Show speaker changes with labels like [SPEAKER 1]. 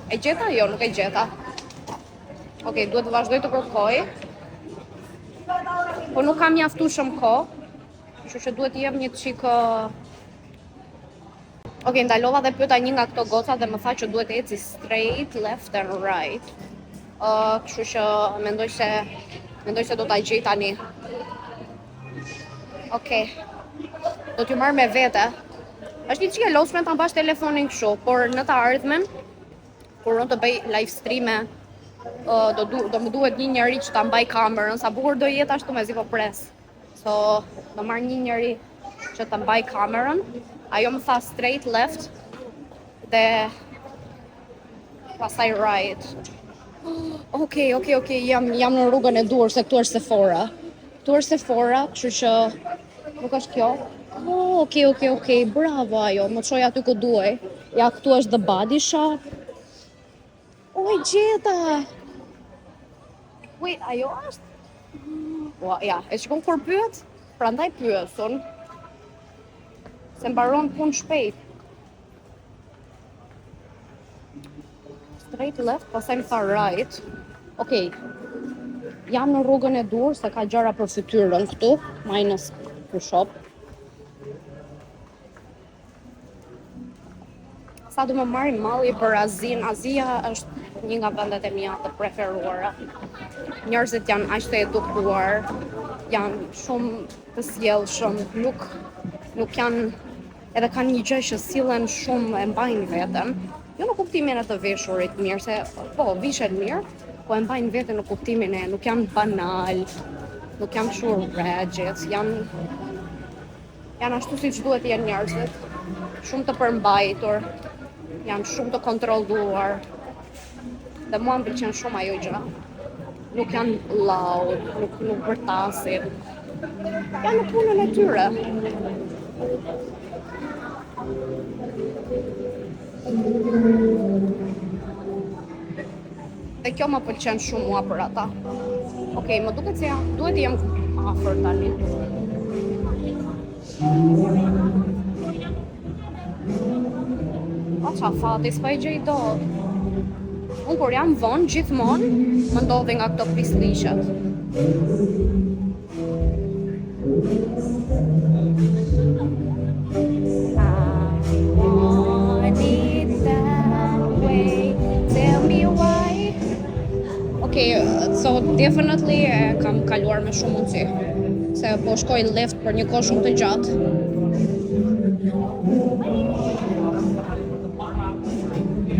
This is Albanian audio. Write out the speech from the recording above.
[SPEAKER 1] E gjeta? Jo, nuk e gjeta. Okej, duhet të vazhdoj të kërkoj. Po nuk kam mjaftueshëm kohë, kështu që duhet të jep një çik. Okej, ndalova dhe pyeta një nga këto goca dhe më tha që duhet të eci straight, left and right. Kështu që mendoj se do ta gjej tani. Okej. Do t'ju marr me vete. Është një çike lodhshme ta mbash telefonin kështu, por në të ardhmen kur unë të bëj live streame, do më duhet një njeri që ta mbaj kamerën, sa bukur do jetë ashtu mezi po pres. So, do marr një njeri që ta mbaj kamerën. Ajo më tha straight left dhe pastaj right. Okej, jam në rrugën e duhur se këtu është Sephora. Këtu është Sephora, kështu që nuk është kjo. Okej, bravo ajo, më çoj aty ku duaj. Ja, këtu është The Body Shop. Oj, gjeta! Wait, ajo është? Ja, e shikon kur pyet? Prandaj pyesun. Se mbaron punë shpejt. Straight left, pastaj më tha right. Okej. Jam në rrugën e dur se ka gjëra për fytyrën këtu, minus për shop. Sa do më marrim malli për Azin. Azia është një nga vendet e mia të preferuara. Njerëzit janë aq të edukuar, janë shumë të sjellshëm, nuk janë, edhe kanë një gjë që sillen shumë, e mbajnë veten. Jo në kuptimin e të veshurit mirë, se po vishen mirë, po e mbajnë veten në kuptimin e nuk janë banal, nuk janë kështu rregjet, janë ashtu siç duhet të jenë njerëzit, shumë të përmbajtur, janë shumë të kontrolluar. Dhe mua më pëlqen shumë ajo gjë. Nuk janë loud, nuk bërtasin. Janë në punën e tyre. Dhe kjo më pëlqen shumë mua për ata. Okej, më duket se duhet të jem afër tani. Qa fati, s'pa i gjej dot. Unë kur jam vonë, gjithmonë, më ndodhi nga këto pislishat. Okay, so definitely kam kaluar me shumë mundësi. Se po shkoj left për një kohë shumë të gjatë.